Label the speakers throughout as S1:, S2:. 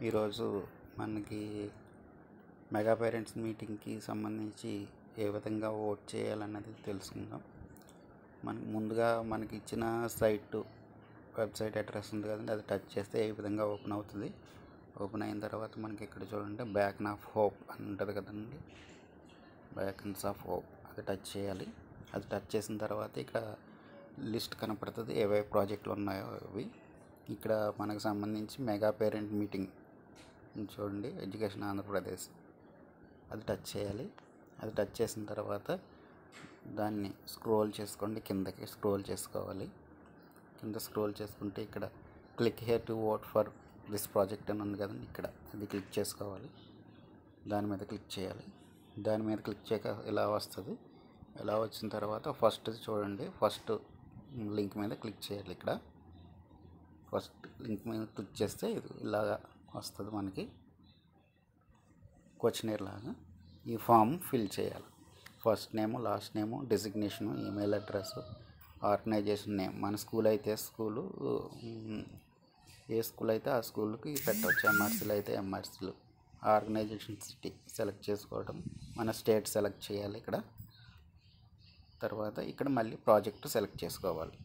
S1: ఈరోజు మనకి mega parents మీటింగ్కి సంబంధించి ఏ విధంగా ఓట్ చేయాలన్నది తెలుసుకుందాం. ముందుగా మనకి ఇచ్చిన వెబ్సైట్ అడ్రస్ ఉంది కదండి, అది టచ్ చేస్తే ఏ విధంగా ఓపెన్ అవుతుంది. ఓపెన్ అయిన తర్వాత మనకి ఇక్కడ చూడండి బేకన్ ఆఫ్ హోప్ అని ఉంటుంది కదండి, బేకన్స్ ఆఫ్ హోప్ అది టచ్ చేయాలి. అది టచ్ చేసిన తర్వాత ఇక్కడ లిస్ట్ కనపడుతుంది, ఏవే ప్రాజెక్టులు ఉన్నాయో అవి. ఇక్కడ మనకు సంబంధించి మెగా పేరెంట్ మీటింగ్ చూడండి, ఎడ్యుకేషన్ ఆంధ్రప్రదేశ్, అది టచ్ చేయాలి. అది టచ్ చేసిన తర్వాత దాన్ని స్క్రోల్ చేసుకోండి, కిందకి స్క్రోల్ చేసుకోవాలి. కింద స్క్రోల్ చేసుకుంటే ఇక్కడ click here to vote for this project అని ఉంది కదండి, ఇక్కడ అది క్లిక్ చేసుకోవాలి. దాని మీద క్లిక్ చేయాలి. దాని మీద క్లిక్ చేయక ఇలా వస్తుంది. ఇలా వచ్చిన తర్వాత ఫస్ట్ చూడండి, ఫస్ట్ లింక్ మీద క్లిక్ చేయాలి. ఇక్కడ ఫస్ట్ లింక్ మీద క్లిక్ చేస్తే ఇది ఇలాగా వస్తుంది, మనకి క్వశ్చనర్ లాగా. ఈ ఫామ్ ఫిల్ చేయాలి. First name, last name, designation, email address, organisation name. మన స్కూల్ అయితే స్కూలు, ఏ స్కూల్ అయితే ఆ స్కూల్కి పెట్టవచ్చు. ఎంఆర్సీలు అయితే ఎంఆర్సీలు, ఆర్గనైజేషన్ సిటీ సెలెక్ట్ చేసుకోవడం, మన స్టేట్ సెలెక్ట్ చేయాలి. తర్వాత ఇక్కడ మళ్ళీ ప్రాజెక్టు సెలెక్ట్ చేసుకోవాలి.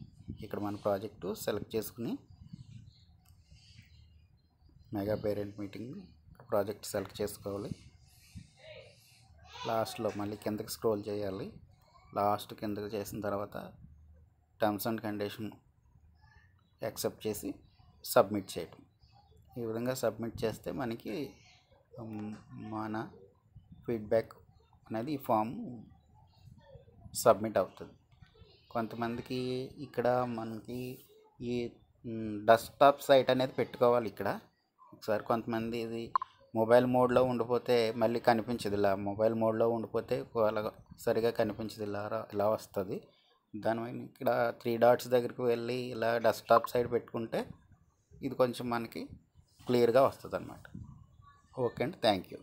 S1: ఇక్కడ మన ప్రాజెక్టు సెలెక్ట్ చేసుకుని mega parent meeting project select చేసుకోవాలి. లాస్ట్లో మళ్ళీ కిందకి స్క్రోల్ చేయాలి. లాస్ట్ కిందకి చేసిన తర్వాత టర్మ్స్ అండ్ కండిషన్ యాక్సెప్ట్ చేసి సబ్మిట్ చేయడం. ఈ విధంగా సబ్మిట్ చేస్తే మనకి మన ఫీడ్బ్యాక్ అనేది ఈ ఫామ్ సబ్మిట్ అవుతుంది. కొంతమందికి ఇక్కడ మనకి ఈ డెస్క్టాప్ సైట్ అనేది పెట్టుకోవాలి. ఇక్కడ ఒకసారి కొంతమంది ఇది మొబైల్ మోడ్లో ఉండిపోతే మళ్ళీ కనిపించదు. ఇలా మొబైల్ మోడ్లో ఉండిపోతే సరిగా కనిపించదు, ఇలా వస్తుంది. దానిపైన ఇక్కడ 3 డాట్స్ దగ్గరికి వెళ్ళి ఇలా డెస్క్టాప్ సైడ్ పెట్టుకుంటే ఇది కొంచెం మనకి క్లియర్గా వస్తుంది అన్నమాట. ఓకే అండి, థ్యాంక్ యూ.